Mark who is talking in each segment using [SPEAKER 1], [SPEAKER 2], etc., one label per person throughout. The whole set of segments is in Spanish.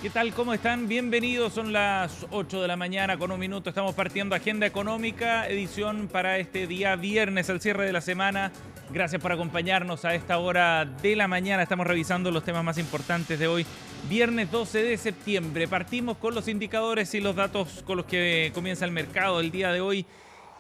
[SPEAKER 1] ¿Qué tal? ¿Cómo están? Bienvenidos. Son las 8 de la mañana con un minuto. Estamos partiendo Agenda Económica, edición para este día viernes, al cierre de la semana. Gracias por acompañarnos a esta hora de la mañana. Estamos revisando los temas más importantes de hoy, viernes 12 de septiembre. Partimos con los indicadores y los datos con los que comienza el mercado el día de hoy.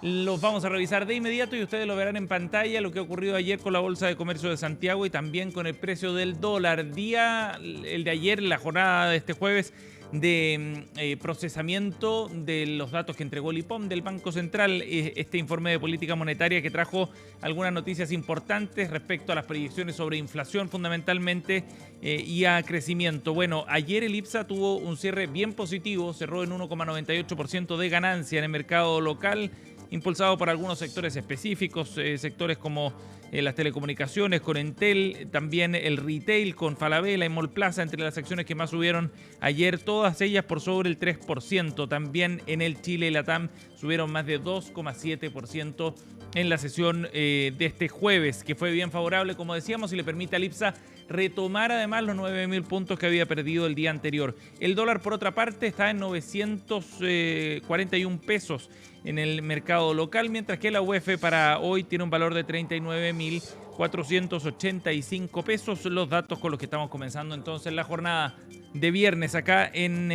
[SPEAKER 1] Los vamos a revisar de inmediato y ustedes lo verán en pantalla, lo que ha ocurrido ayer con la Bolsa de Comercio de Santiago y también con el precio del dólar. El de ayer, la jornada de este jueves de procesamiento de los datos que entregó el IPOM del Banco Central, este informe de política monetaria que trajo algunas noticias importantes respecto a las proyecciones sobre inflación fundamentalmente y a crecimiento. Bueno, ayer el IPSA tuvo un cierre bien positivo, cerró en 1,98% de ganancia en el mercado local, impulsado por algunos sectores específicos, sectores como las telecomunicaciones con Entel, también el retail con Falabella y Mallplaza, entre las acciones que más subieron ayer, todas ellas por sobre el 3%. También en el Chile y Latam subieron más de 2,7% en la sesión de este jueves, que fue bien favorable, como decíamos, y le permite al IPSA retomar además los 9.000 puntos que había perdido el día anterior. El dólar, por otra parte, está en 941 pesos en el mercado local, mientras que la UF para hoy tiene un valor de 39.485 pesos. Los datos con los que estamos comenzando entonces la jornada de viernes acá en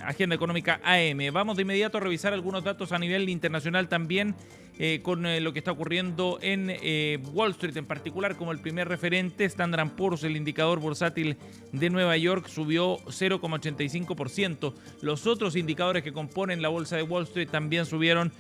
[SPEAKER 1] Agenda Económica AM. Vamos de inmediato a revisar algunos datos a nivel internacional también, con lo que está ocurriendo en Wall Street en particular. Como el primer referente, Standard & Poor's, el indicador bursátil de Nueva York, subió 0,85%. Los otros indicadores que componen la bolsa de Wall Street también subieron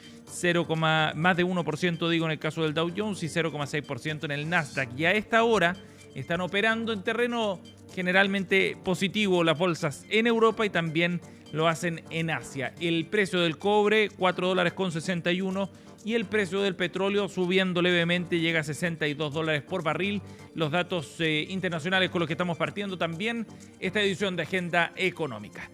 [SPEAKER 1] más de 1%, digo, en el caso del Dow Jones, y 0,6% en el Nasdaq. Y a esta hora están operando en terreno generalmente positivo las bolsas en Europa y también lo hacen en Asia. El precio del cobre, $4.61, y el precio del petróleo subiendo levemente, llega a $62 por barril. Los datos internacionales con los que estamos partiendo también esta edición de Agenda Económica.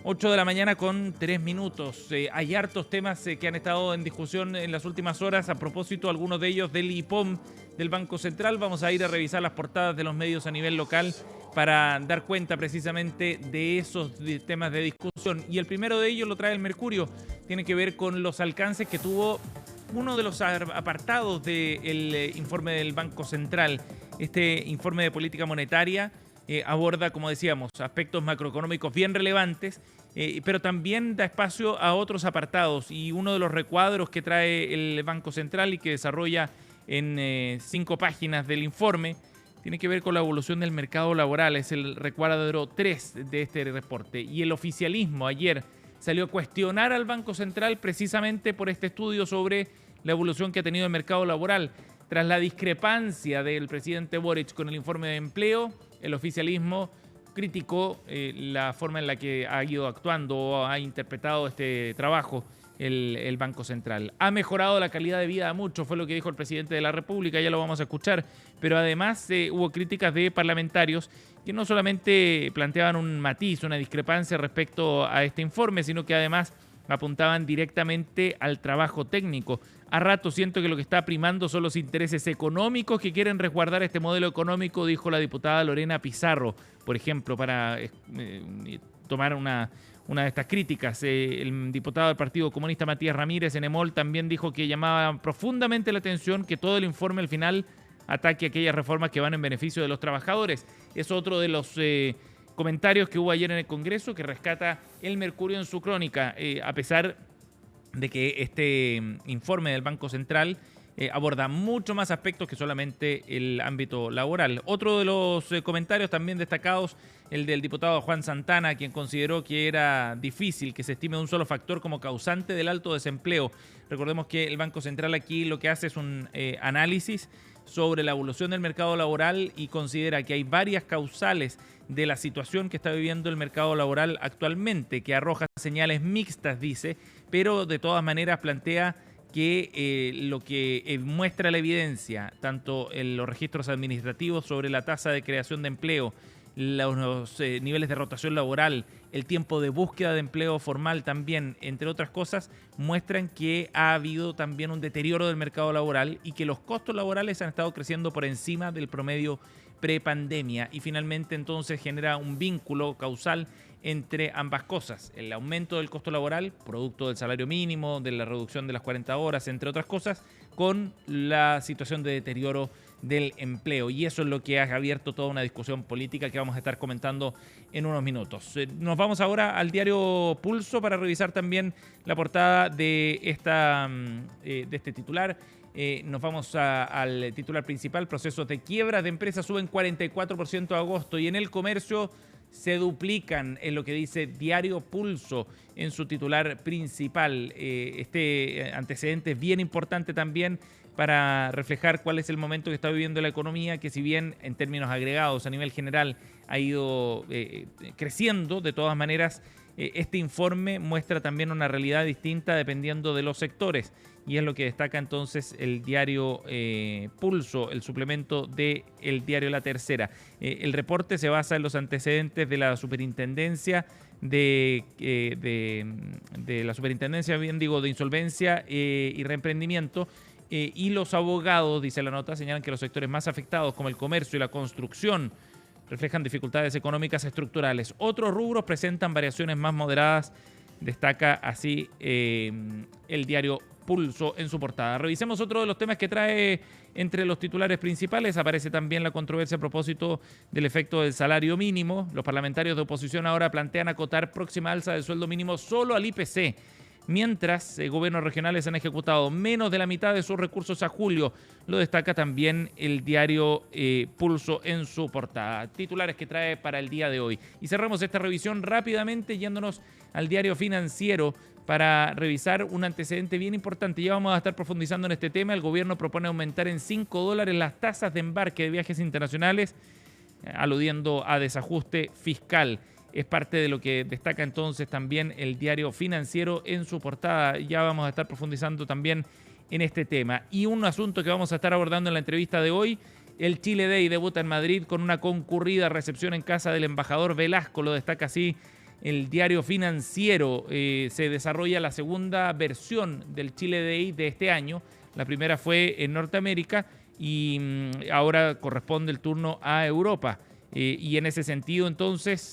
[SPEAKER 1] 8 de la mañana con 3 minutos. Hay hartos temas que han estado en discusión en las últimas horas. A propósito, algunos de ellos del IPOM del Banco Central. Vamos a ir a revisar las portadas de los medios a nivel local para dar cuenta precisamente de esos temas de discusión. Y el primero de ellos lo trae el Mercurio. Tiene que ver con los alcances que tuvo uno de los apartados del informe del Banco Central. Este informe de política monetaria aborda, como decíamos, aspectos macroeconómicos bien relevantes, pero también da espacio a otros apartados. Y uno de los recuadros que trae el Banco Central y que desarrolla en 5 páginas del informe tiene que ver con la evolución del mercado laboral. Es el recuadro 3 de este reporte. Y el oficialismo ayer salió a cuestionar al Banco Central precisamente por este estudio sobre la evolución que ha tenido el mercado laboral. Tras la discrepancia del presidente Boric con el informe de empleo, el oficialismo criticó la forma en la que ha ido actuando o ha interpretado este trabajo el Banco Central. Ha mejorado la calidad de vida a muchos, fue lo que dijo el presidente de la República, ya lo vamos a escuchar, pero además hubo críticas de parlamentarios que no solamente planteaban un matiz, una discrepancia respecto a este informe, sino que además apuntaban directamente al trabajo técnico. A rato siento que lo que está primando son los intereses económicos que quieren resguardar este modelo económico, dijo la diputada Lorena Pizarro, por ejemplo, para tomar una de estas críticas. El diputado del Partido Comunista Matías Ramírez en EMOL también dijo que llamaba profundamente la atención que todo el informe al final ataque aquellas reformas que van en beneficio de los trabajadores. Es otro de los comentarios que hubo ayer en el Congreso que rescata el Mercurio en su crónica, a pesar de que este informe del Banco Central aborda mucho más aspectos que solamente el ámbito laboral. Otro de los comentarios también destacados, el del diputado Juan Santana, quien consideró que era difícil que se estime un solo factor como causante del alto desempleo. Recordemos que el Banco Central aquí lo que hace es un análisis sobre la evolución del mercado laboral y considera que hay varias causales de la situación que está viviendo el mercado laboral actualmente, que arroja señales mixtas, dice, pero de todas maneras plantea que lo que muestra la evidencia, tanto en los registros administrativos sobre la tasa de creación de empleo, los niveles de rotación laboral, el tiempo de búsqueda de empleo formal también, entre otras cosas, muestran que ha habido también un deterioro del mercado laboral y que los costos laborales han estado creciendo por encima del promedio prepandemia, y finalmente entonces genera un vínculo causal entre ambas cosas: el aumento del costo laboral, producto del salario mínimo, de la reducción de las 40 horas, entre otras cosas, con la situación de deterioro del empleo. Y eso es lo que ha abierto toda una discusión política que vamos a estar comentando en unos minutos. Nos vamos ahora al diario Pulso para revisar también la portada de este titular. Nos vamos al titular principal: procesos de quiebras de empresas suben 44% a agosto, y en el comercio se duplican, en lo que dice Diario Pulso en su titular principal. Este antecedente es bien importante también para reflejar cuál es el momento que está viviendo la economía, que si bien en términos agregados a nivel general ha ido creciendo, de todas maneras este informe muestra también una realidad distinta dependiendo de los sectores, y es lo que destaca entonces el diario Pulso, el suplemento del diario La Tercera. El reporte se basa en los antecedentes de la superintendencia de insolvencia y reemprendimiento, y los abogados, dice la nota, señalan que los sectores más afectados, como el comercio y la construcción, reflejan dificultades económicas estructurales. Otros rubros presentan variaciones más moderadas, destaca así el diario Pulso en su portada. Revisemos otro de los temas que trae entre los titulares principales. Aparece también la controversia a propósito del efecto del salario mínimo. Los parlamentarios de oposición ahora plantean acotar próxima alza del sueldo mínimo solo al IPC, mientras gobiernos regionales han ejecutado menos de la mitad de sus recursos a julio. Lo destaca también el diario Pulso en su portada. Titulares que trae para el día de hoy. Y cerramos esta revisión rápidamente yéndonos al diario Financiero para revisar un antecedente bien importante. Ya vamos a estar profundizando en este tema. El gobierno propone aumentar en $5 las tasas de embarque de viajes internacionales, aludiendo a desajuste fiscal. Es parte de lo que destaca entonces también el diario Financiero en su portada. Ya vamos a estar profundizando también en este tema. Y un asunto que vamos a estar abordando en la entrevista de hoy: el Chile Day debuta en Madrid con una concurrida recepción en casa del embajador Velasco. Lo destaca así el diario Financiero. Se desarrolla la segunda versión del Chile Day de este año. La primera fue en Norteamérica y ahora corresponde el turno a Europa. Y en ese sentido, entonces,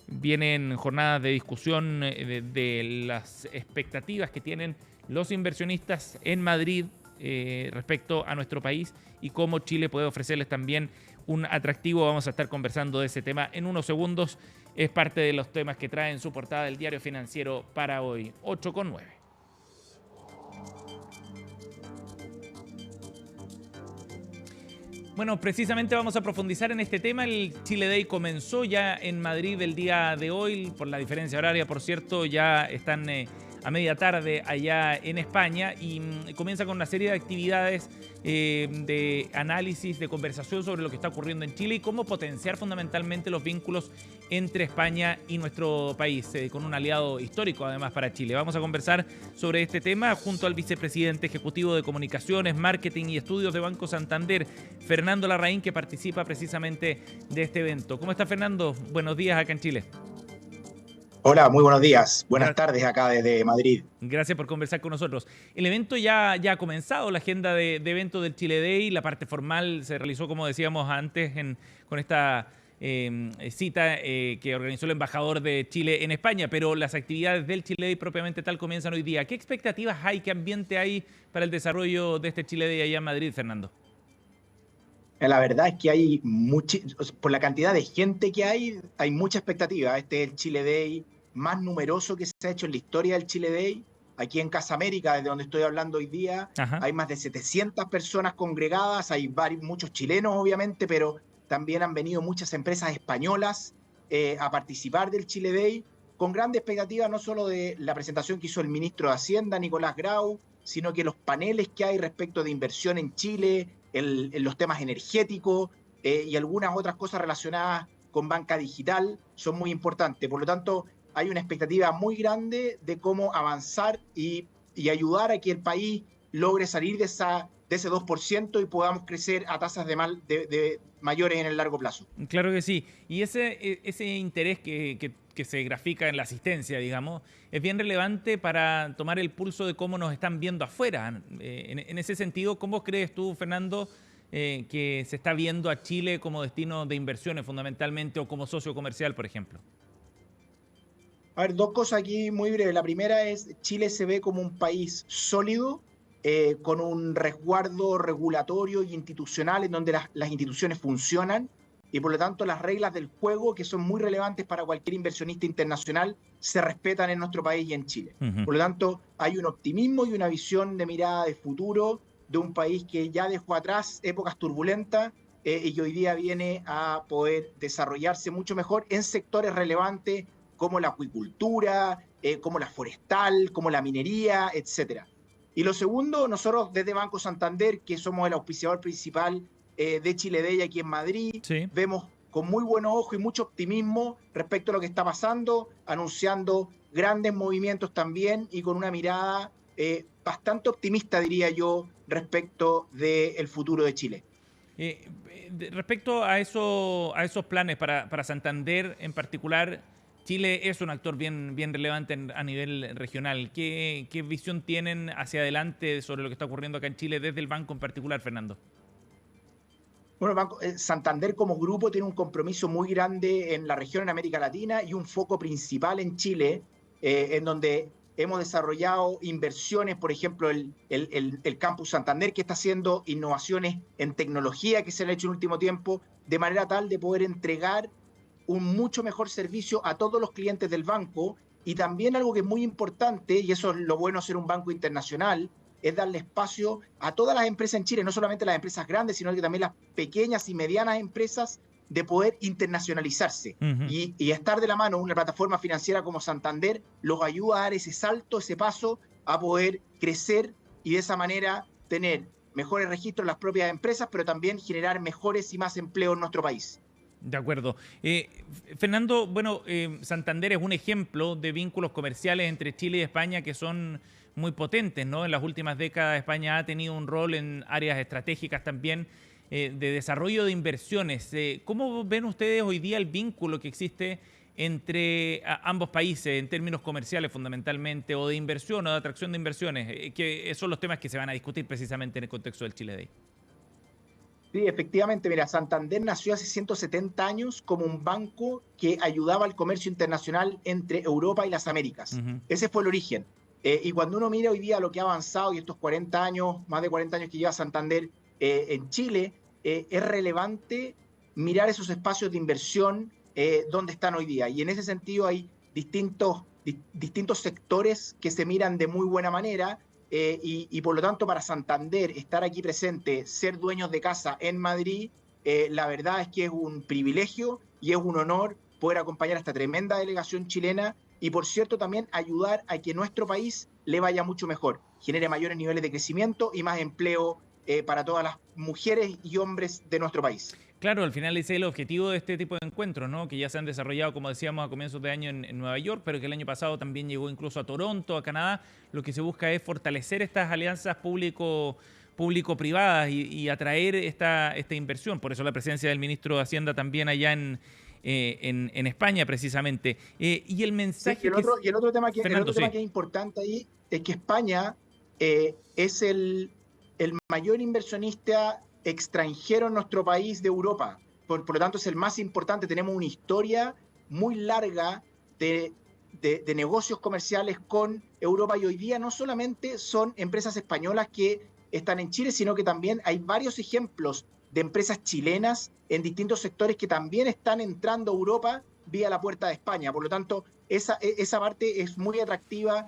[SPEAKER 1] vienen jornadas de discusión de las expectativas que tienen los inversionistas en Madrid respecto a nuestro país y cómo Chile puede ofrecerles también un atractivo. Vamos a estar conversando de ese tema en unos segundos. Es parte de los temas que trae en su portada el diario Financiero para hoy, 8:09. Bueno, precisamente vamos a profundizar en este tema. El Chile Day comenzó ya en Madrid el día de hoy, por la diferencia horaria, por cierto, ya están a media tarde allá en España, y comienza con una serie de actividades de análisis, de conversación sobre lo que está ocurriendo en Chile y cómo potenciar fundamentalmente los vínculos entre España y nuestro país, con un aliado histórico además para Chile. Vamos a conversar sobre este tema junto al vicepresidente ejecutivo de Comunicaciones, Marketing y Estudios de Banco Santander, Fernando Larraín, que participa precisamente de este evento. ¿Cómo está, Fernando? Buenos días acá en Chile.
[SPEAKER 2] Hola, muy buenos días. Buenas tardes acá desde Madrid.
[SPEAKER 1] Gracias por conversar con nosotros. El evento ya ha comenzado, la agenda de eventos del Chile Day. La parte formal se realizó, como decíamos antes, con esta cita que organizó el embajador de Chile en España, pero las actividades del Chile Day propiamente tal comienzan hoy día. ¿Qué expectativas hay, qué ambiente hay para el desarrollo de este Chile Day allá en Madrid, Fernando?
[SPEAKER 2] La verdad es que hay por la cantidad de gente que hay mucha expectativa. Este es el Chile Day más numeroso que se ha hecho en la historia del Chile Day. Aquí en Casa América, desde donde estoy hablando hoy día, hay más de 700 personas congregadas. Hay muchos chilenos, obviamente, pero también han venido muchas empresas españolas a participar del Chile Day, con grandes expectativas, no solo de la presentación que hizo el ministro de Hacienda, Nicolás Grau, sino que los paneles que hay respecto de inversión en Chile, en los temas energéticos y algunas otras cosas relacionadas con banca digital son muy importantes. Por lo tanto, hay una expectativa muy grande de cómo avanzar y ayudar a que el país logre salir de ese 2% y podamos crecer a tasas de mayores en el largo plazo.
[SPEAKER 1] Claro que sí. Y ese interés que se grafica en la asistencia, digamos, es bien relevante para tomar el pulso de cómo nos están viendo afuera. En ese sentido, ¿cómo crees tú, Fernando, que se está viendo a Chile como destino de inversiones fundamentalmente o como socio comercial, por ejemplo?
[SPEAKER 2] A ver, dos cosas aquí muy breves. La primera es, Chile se ve como un país sólido, con un resguardo regulatorio y institucional en donde las instituciones funcionan y por lo tanto las reglas del juego, que son muy relevantes para cualquier inversionista internacional, se respetan en nuestro país y en Chile.
[SPEAKER 1] Ujú.
[SPEAKER 2] Por lo tanto, hay un optimismo y una visión de mirada de futuro de un país que ya dejó atrás épocas turbulentas, y que hoy día viene a poder desarrollarse mucho mejor en sectores relevantes como la acuicultura, como la forestal, como la minería, etcétera. Y lo segundo, nosotros desde Banco Santander, que somos el auspiciador principal de Chile Day aquí en Madrid,
[SPEAKER 1] Sí.
[SPEAKER 2] vemos con muy buenos ojos y mucho optimismo respecto a lo que está pasando, anunciando grandes movimientos también y con una mirada bastante optimista, diría yo, respecto del futuro de Chile.
[SPEAKER 1] Respecto a esos planes para Santander en particular, Chile es un actor bien relevante a nivel regional. ¿Qué visión tienen hacia adelante sobre lo que está ocurriendo acá en Chile desde el banco en particular, Fernando?
[SPEAKER 2] Bueno, Santander como grupo tiene un compromiso muy grande en la región, en América Latina, y un foco principal en Chile, en donde hemos desarrollado inversiones, por ejemplo, el Campus Santander, que está haciendo innovaciones en tecnología que se han hecho en el último tiempo, de manera tal de poder entregar un mucho mejor servicio a todos los clientes del banco. Y también algo que es muy importante, y eso es lo bueno de ser un banco internacional, es darle espacio a todas las empresas en Chile, no solamente las empresas grandes, sino que también las pequeñas y medianas empresas, de poder internacionalizarse.
[SPEAKER 1] Ujú.
[SPEAKER 2] Y estar de la mano una plataforma financiera como Santander los ayuda a dar ese salto, ese paso, a poder crecer y de esa manera tener mejores registros en las propias empresas, pero también generar mejores y más empleo en nuestro país.
[SPEAKER 1] De acuerdo. Fernando, bueno, Santander es un ejemplo de vínculos comerciales entre Chile y España que son muy potentes, ¿no? En las últimas décadas España ha tenido un rol en áreas estratégicas también de desarrollo de inversiones. ¿Cómo ven ustedes hoy día el vínculo que existe entre ambos países en términos comerciales fundamentalmente, o de inversión o de atracción de inversiones? Que son los temas que se van a discutir precisamente en el contexto del Chile Day.
[SPEAKER 2] Sí, efectivamente, mira, Santander nació hace 170 años como un banco que ayudaba al comercio internacional entre Europa y las Américas.
[SPEAKER 1] Ujú.
[SPEAKER 2] Ese fue el origen. Y cuando uno mira hoy día lo que ha avanzado y estos 40 años, más de 40 años que lleva Santander en Chile, es relevante mirar esos espacios de inversión donde están hoy día. Y en ese sentido hay distintos sectores que se miran de muy buena manera. Y por lo tanto para Santander estar aquí presente, ser dueños de casa en Madrid, la verdad es que es un privilegio y es un honor poder acompañar a esta tremenda delegación chilena y por cierto también ayudar a que nuestro país le vaya mucho mejor, genere mayores niveles de crecimiento y más empleo para todas las mujeres y hombres de nuestro país.
[SPEAKER 1] Claro, al final ese es el objetivo de este tipo de encuentros, ¿no? Que ya se han desarrollado, como decíamos, a comienzos de año en Nueva York, pero que el año pasado también llegó incluso a Toronto, a Canadá. Lo que se busca es fortalecer estas alianzas público-privadas y atraer esta inversión. Por eso la presencia del ministro de Hacienda también allá en España, precisamente. Y el
[SPEAKER 2] Sí,
[SPEAKER 1] mensaje
[SPEAKER 2] y el otro tema
[SPEAKER 1] Fernando, sí.
[SPEAKER 2] que es importante ahí es que España es el mayor inversionista extranjero en nuestro país de Europa. Por lo tanto, es el más importante. Tenemos una historia muy larga de negocios comerciales con Europa y hoy día no solamente son empresas españolas que están en Chile, sino que también hay varios ejemplos de empresas chilenas en distintos sectores que también están entrando a Europa vía la puerta de España. Por lo tanto, esa parte es muy atractiva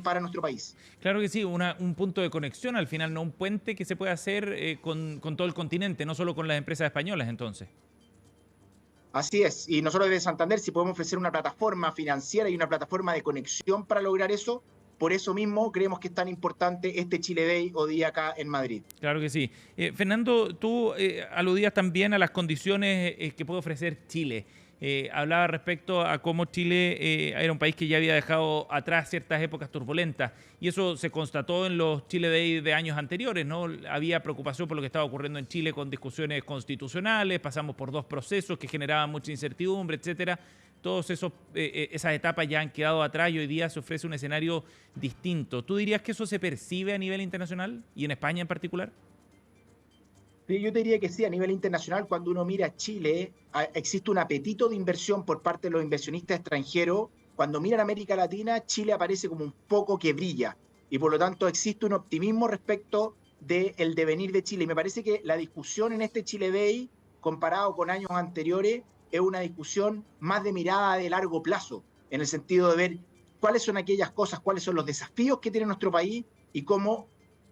[SPEAKER 2] para nuestro país.
[SPEAKER 1] Claro que sí, un punto de conexión al final, no un puente que se puede hacer con todo el continente, no solo con las empresas españolas entonces.
[SPEAKER 2] Así es, y nosotros desde Santander, si podemos ofrecer una plataforma financiera y una plataforma de conexión para lograr eso, por eso mismo creemos que es tan importante este Chile Day hoy día acá en Madrid.
[SPEAKER 1] Claro que sí. Fernando, tú aludías también a las condiciones que puede ofrecer Chile. hablaba respecto a cómo Chile era un país que ya había dejado atrás ciertas épocas turbulentas, y eso se constató en los Chile Day de años anteriores, ¿no? Había preocupación por lo que estaba ocurriendo en Chile con discusiones constitucionales, pasamos por 2 procesos que generaban mucha incertidumbre, etcétera. Todas esas etapas ya han quedado atrás y hoy día se ofrece un escenario distinto. ¿Tú dirías que eso se percibe a nivel internacional y en España en particular?
[SPEAKER 2] Sí, yo te diría que sí, a nivel internacional, cuando uno mira Chile, existe un apetito de inversión por parte de los inversionistas extranjeros. Cuando miran América Latina, Chile aparece como un foco que brilla, y por lo tanto existe un optimismo respecto del devenir de Chile. Y me parece que la discusión en este Chile Day, comparado con años anteriores, es una discusión más de mirada de largo plazo, en el sentido de ver cuáles son aquellas cosas, cuáles son los desafíos que tiene nuestro país y cómo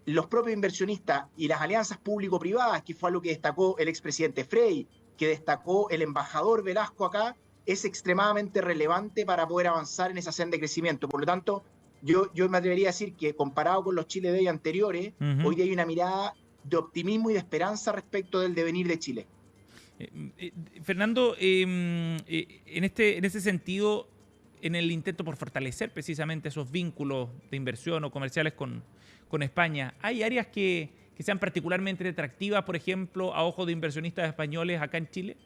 [SPEAKER 2] los propios inversionistas y las alianzas público-privadas, que fue algo que destacó el expresidente Frei, que destacó el embajador Velasco acá, es extremadamente relevante para poder avanzar en esa senda de crecimiento. Por lo tanto, yo me atrevería a decir que comparado con los Chile Day anteriores, hoy día hay una mirada de optimismo y de esperanza respecto del devenir de Chile.
[SPEAKER 1] Fernando, en ese sentido, en el intento por fortalecer precisamente esos vínculos de inversión o comerciales con España, ¿hay áreas que sean particularmente atractivas, por ejemplo, a ojos de inversionistas españoles acá en Chile?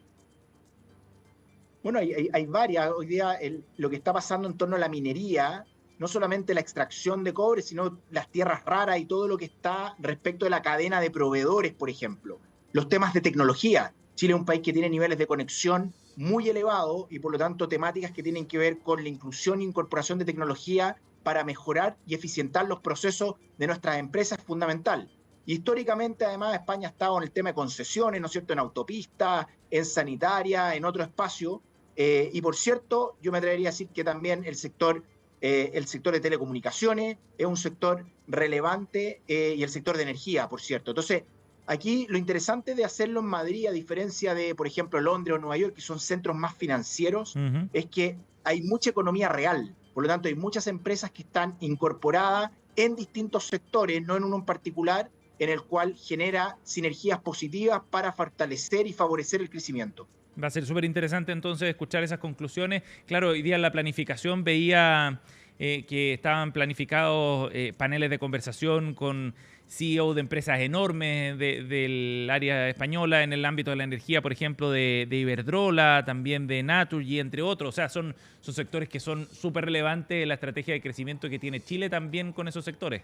[SPEAKER 2] Bueno, hay varias. Hoy día lo que está pasando en torno a la minería, no solamente la extracción de cobre, sino las tierras raras y todo lo que está respecto de la cadena de proveedores, por ejemplo. Los temas de tecnología. Chile es un país que tiene niveles de conexión muy elevados y por lo tanto temáticas que tienen que ver con la inclusión e incorporación de tecnología para mejorar y eficientar los procesos de nuestras empresas es fundamental. Y históricamente, además, España ha estado en el tema de concesiones, ¿no es cierto?, en autopistas, en sanitaria, en otro espacio. Y por cierto, yo me atrevería a decir que también el sector de telecomunicaciones es un sector relevante, y el sector de energía, por cierto. Entonces, aquí lo interesante de hacerlo en Madrid, a diferencia de, por ejemplo, Londres o Nueva York, que son centros más financieros, es que hay mucha economía real. Por lo tanto, hay muchas empresas que están incorporadas en distintos sectores, no en uno en particular, en el cual genera sinergias positivas para fortalecer y favorecer el crecimiento.
[SPEAKER 1] Va a ser súper interesante entonces escuchar esas conclusiones. Claro, hoy día en la planificación veía que estaban planificados paneles de conversación con CEO de empresas enormes del área española en el ámbito de la energía, por ejemplo, de Iberdrola, también de Naturgy, entre otros. O sea, son sectores que son súper relevantes en la estrategia de crecimiento que tiene Chile también con esos sectores.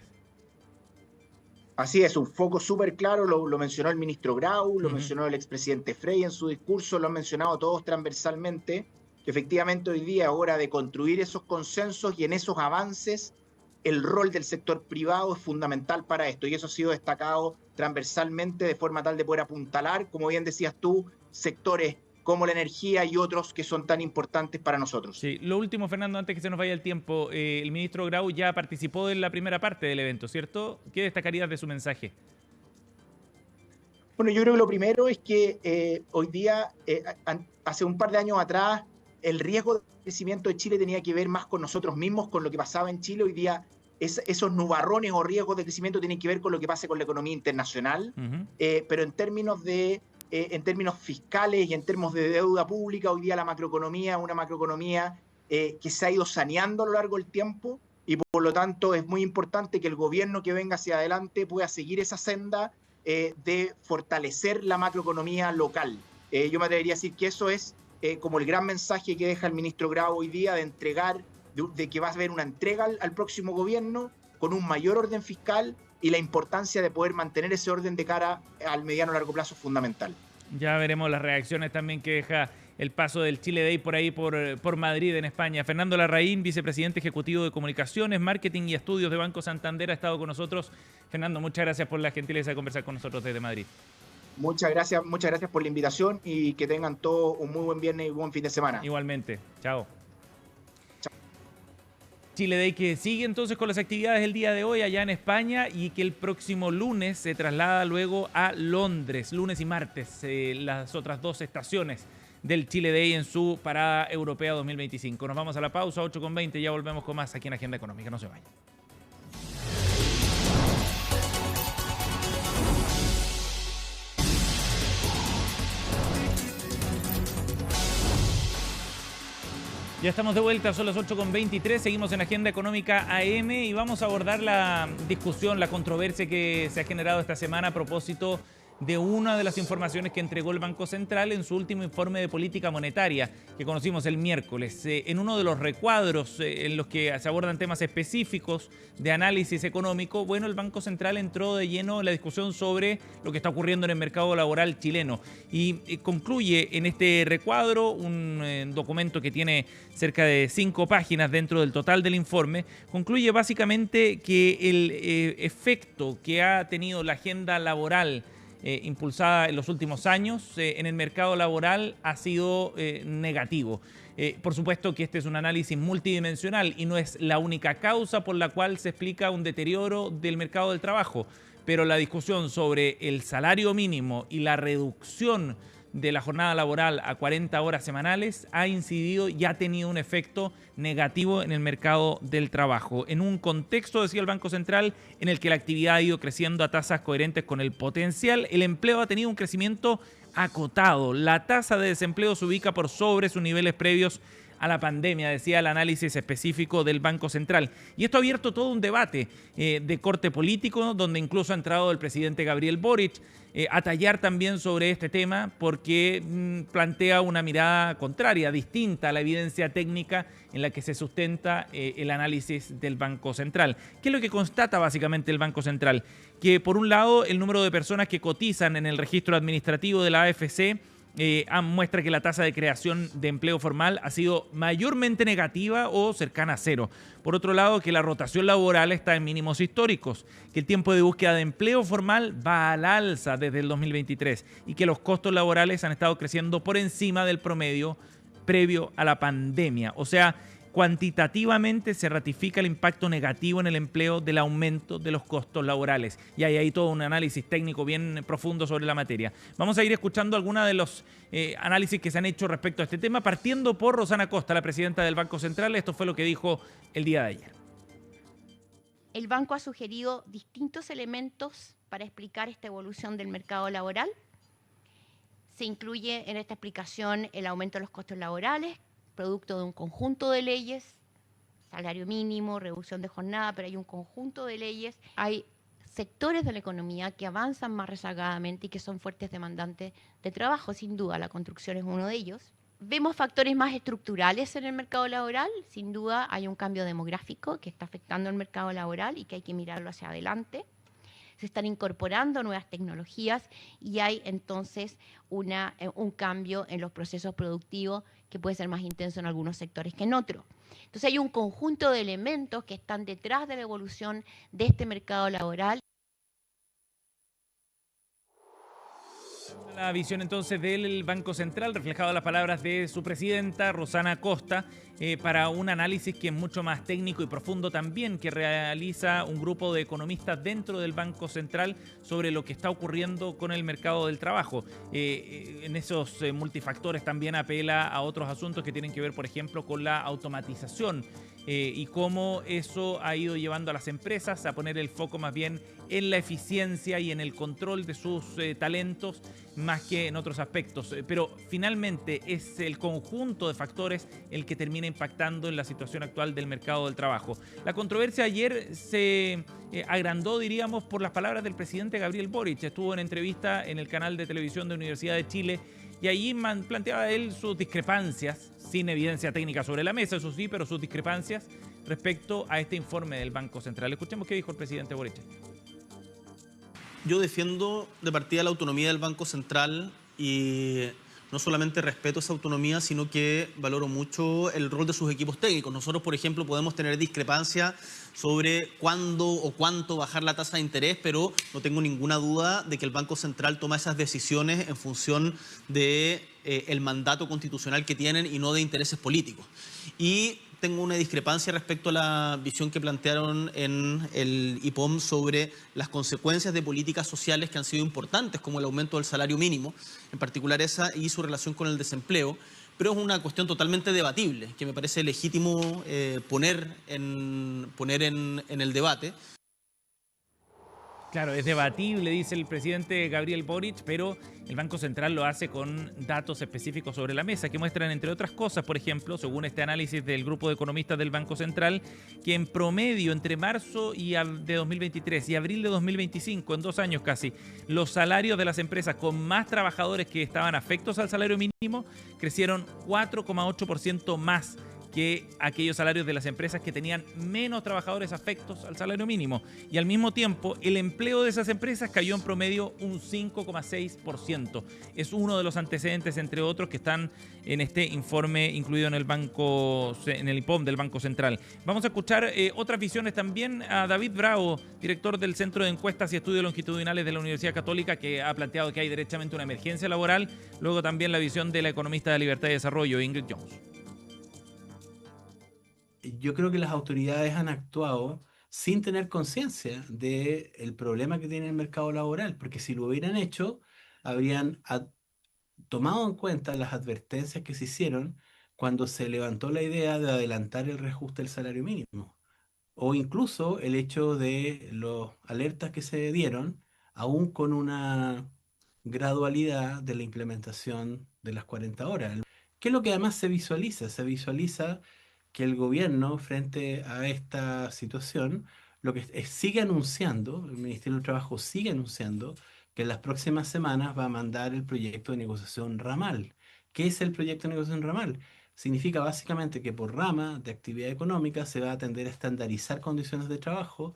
[SPEAKER 2] Así es, un foco súper claro, lo mencionó el ministro Grau, lo mencionó el expresidente Frei en su discurso, lo han mencionado todos transversalmente, que efectivamente hoy día es hora de construir esos consensos y en esos avances el rol del sector privado es fundamental para esto y eso ha sido destacado transversalmente de forma tal de poder apuntalar, como bien decías tú, sectores como la energía y otros que son tan importantes para nosotros.
[SPEAKER 1] Sí, lo último, Fernando, antes que se nos vaya el tiempo, el ministro Grau ya participó en la primera parte del evento, ¿cierto? ¿Qué destacarías de su mensaje?
[SPEAKER 2] Bueno, yo creo que lo primero es que hoy día, hace un par de años atrás, el riesgo de crecimiento de Chile tenía que ver más con nosotros mismos, con lo que pasaba en Chile. Hoy día esos nubarrones o riesgos de crecimiento tienen que ver con lo que pasa con la economía internacional, pero en términos fiscales y en términos de deuda pública, hoy día la macroeconomía es una macroeconomía que se ha ido saneando a lo largo del tiempo y por lo tanto es muy importante que el gobierno que venga hacia adelante pueda seguir esa senda de fortalecer la macroeconomía local. Yo me atrevería a decir que eso es como el gran mensaje que deja el ministro Grau hoy día de entregar, de que va a haber una entrega al próximo gobierno con un mayor orden fiscal y la importancia de poder mantener ese orden de cara al mediano y largo plazo es fundamental.
[SPEAKER 1] Ya veremos las reacciones también que deja el paso del Chile Day por ahí, por Madrid, en España. Fernando Larraín, vicepresidente ejecutivo de Comunicaciones, Marketing y Estudios de Banco Santander, ha estado con nosotros. Fernando, muchas gracias por la gentileza de conversar con nosotros desde Madrid.
[SPEAKER 2] Muchas gracias por la invitación y que tengan todos un muy buen viernes y buen fin de semana.
[SPEAKER 1] Igualmente. Chao. Chile Day que sigue entonces con las actividades del día de hoy allá en España y que el próximo lunes se traslada luego a Londres, lunes y martes, las otras 2 estaciones del Chile Day en su parada europea 2025. Nos vamos a la pausa, 8:20, ya volvemos con más aquí en Agenda Económica. No se vayan. Ya estamos de vuelta, son las 8:23, seguimos en Agenda Económica AM y vamos a abordar la discusión, la controversia que se ha generado esta semana a propósito de una de las informaciones que entregó el Banco Central en su último informe de política monetaria que conocimos el miércoles. En uno de los recuadros en los que se abordan temas específicos de análisis económico, bueno, el Banco Central entró de lleno en la discusión sobre lo que está ocurriendo en el mercado laboral chileno y concluye en este recuadro un documento que tiene cerca de 5 páginas dentro del total del informe, concluye básicamente que el efecto que ha tenido la agenda laboral impulsada en los últimos años en el mercado laboral ha sido negativo. Por supuesto que este es un análisis multidimensional y no es la única causa por la cual se explica un deterioro del mercado del trabajo, pero la discusión sobre el salario mínimo y la reducción de la jornada laboral a 40 horas semanales ha incidido y ha tenido un efecto negativo en el mercado del trabajo. En un contexto, decía el Banco Central, en el que la actividad ha ido creciendo a tasas coherentes con el potencial, el empleo ha tenido un crecimiento acotado. La tasa de desempleo se ubica por sobre sus niveles previos a la pandemia, decía el análisis específico del Banco Central. Y esto ha abierto todo un debate de corte político, donde incluso ha entrado el presidente Gabriel Boric a tallar también sobre este tema, porque plantea una mirada contraria, distinta a la evidencia técnica en la que se sustenta el análisis del Banco Central. ¿Qué es lo que constata básicamente el Banco Central? Que por un lado el número de personas que cotizan en el registro administrativo de la AFC muestra que la tasa de creación de empleo formal ha sido mayormente negativa o cercana a cero. Por otro lado, que la rotación laboral está en mínimos históricos, que el tiempo de búsqueda de empleo formal va al alza desde el 2023 y que los costos laborales han estado creciendo por encima del promedio previo a la pandemia. O sea, cuantitativamente se ratifica el impacto negativo en el empleo del aumento de los costos laborales. Y hay ahí todo un análisis técnico bien profundo sobre la materia. Vamos a ir escuchando algunos de los análisis que se han hecho respecto a este tema, partiendo por Rosana Costa, la presidenta del Banco Central. Esto fue lo que dijo el día de ayer.
[SPEAKER 3] El banco ha sugerido distintos elementos para explicar esta evolución del mercado laboral. Se incluye en esta explicación el aumento de los costos laborales, producto de un conjunto de leyes, salario mínimo, reducción de jornada, pero hay un conjunto de leyes. Hay sectores de la economía que avanzan más rezagadamente y que son fuertes demandantes de trabajo, sin duda, la construcción es uno de ellos. Vemos factores más estructurales en el mercado laboral, sin duda hay un cambio demográfico que está afectando el mercado laboral y que hay que mirarlo hacia adelante. Se están incorporando nuevas tecnologías y hay entonces un cambio en los procesos productivos que puede ser más intenso en algunos sectores que en otros. Entonces hay un conjunto de elementos que están detrás de la evolución de este mercado laboral.
[SPEAKER 1] La visión entonces del Banco Central, reflejado en las palabras de su presidenta, Rosana Costa, para un análisis que es mucho más técnico y profundo también, que realiza un grupo de economistas dentro del Banco Central sobre lo que está ocurriendo con el mercado del trabajo. En esos multifactores también apela a otros asuntos que tienen que ver, por ejemplo, con la automatización y cómo eso ha ido llevando a las empresas a poner el foco más bien en la eficiencia y en el control de sus talentos más que en otros aspectos. Pero finalmente es el conjunto de factores el que termina impactando en la situación actual del mercado del trabajo. La controversia ayer se agrandó, diríamos, por las palabras del presidente Gabriel Boric. Estuvo en entrevista en el canal de televisión de Universidad de Chile y allí planteaba él sus discrepancias, sin evidencia técnica sobre la mesa, eso sí, pero sus discrepancias respecto a este informe del Banco Central. Escuchemos qué dijo el presidente Boric.
[SPEAKER 4] Yo defiendo de partida la autonomía del Banco Central y no solamente respeto esa autonomía, sino que valoro mucho el rol de sus equipos técnicos. Nosotros, por ejemplo, podemos tener discrepancias sobre cuándo o cuánto bajar la tasa de interés, pero no tengo ninguna duda de que el Banco Central toma esas decisiones en función de el mandato constitucional que tienen y no de intereses políticos. Y tengo una discrepancia respecto a la visión que plantearon en el IPOM sobre las consecuencias de políticas sociales que han sido importantes, como el aumento del salario mínimo, en particular esa y su relación con el desempleo, pero es una cuestión totalmente debatible, que me parece legítimo poner en el debate.
[SPEAKER 1] Claro, es debatible, dice el presidente Gabriel Boric, pero el Banco Central lo hace con datos específicos sobre la mesa que muestran, entre otras cosas, por ejemplo, según este análisis del grupo de economistas del Banco Central, que en promedio entre marzo de 2023 y abril de 2025, en 2 años casi, los salarios de las empresas con más trabajadores que estaban afectos al salario mínimo crecieron 4,8% más que aquellos salarios de las empresas que tenían menos trabajadores afectos al salario mínimo. Y al mismo tiempo, el empleo de esas empresas cayó en promedio un 5,6%. Es uno de los antecedentes, entre otros, que están en este informe incluido en el IPOM del Banco Central. Vamos a escuchar otras visiones también a David Bravo, director del Centro de Encuestas y Estudios Longitudinales de la Universidad Católica, que ha planteado que hay derechamente una emergencia laboral. Luego también la visión de la economista de Libertad y Desarrollo, Ingrid Jones.
[SPEAKER 5] Yo creo que las autoridades han actuado sin tener conciencia del problema que tiene el mercado laboral, porque si lo hubieran hecho, habrían tomado en cuenta las advertencias que se hicieron cuando se levantó la idea de adelantar el reajuste del salario mínimo, o incluso el hecho de las alertas que se dieron, aún con una gradualidad de la implementación de las 40 horas. ¿Qué es lo que además se visualiza? Se visualiza que el gobierno, frente a esta situación, lo que sigue anunciando, el Ministerio del Trabajo sigue anunciando que en las próximas semanas va a mandar el proyecto de negociación ramal. ¿Qué es el proyecto de negociación ramal? Significa básicamente que por rama de actividad económica se va a tender a estandarizar condiciones de trabajo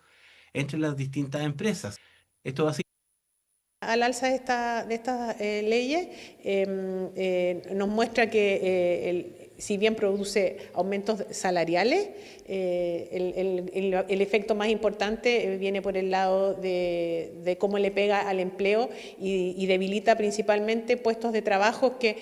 [SPEAKER 5] entre las distintas empresas. Esto va a
[SPEAKER 6] al alza de estas leyes nos muestra que si bien produce aumentos salariales, el efecto más importante viene por el lado de cómo le pega al empleo y debilita principalmente puestos de trabajo que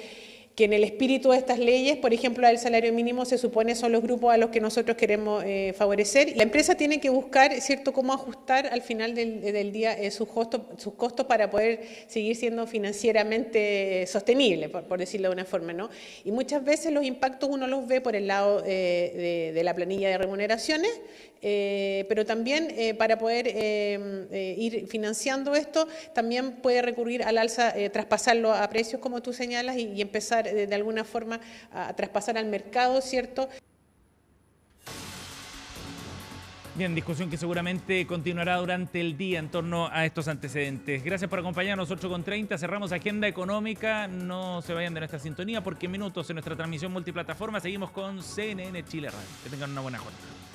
[SPEAKER 6] en el espíritu de estas leyes, por ejemplo, el salario mínimo se supone son los grupos a los que nosotros queremos favorecer. La empresa tiene que buscar, ¿cierto?, cómo ajustar al final del día sus costos para poder seguir siendo financieramente sostenible, por decirlo de una forma, ¿no? Y muchas veces los impactos uno los ve por el lado de la planilla de remuneraciones, pero también para poder ir financiando esto, también puede recurrir al alza, traspasarlo a precios, como tú señalas, y empezar de alguna forma a traspasar al mercado, ¿cierto?
[SPEAKER 1] Bien, discusión que seguramente continuará durante el día en torno a estos antecedentes. Gracias por acompañarnos, 8:30. Cerramos Agenda Económica. No se vayan de nuestra sintonía porque en minutos en nuestra transmisión multiplataforma seguimos con CNN Chile Radio. Que tengan una buena jornada.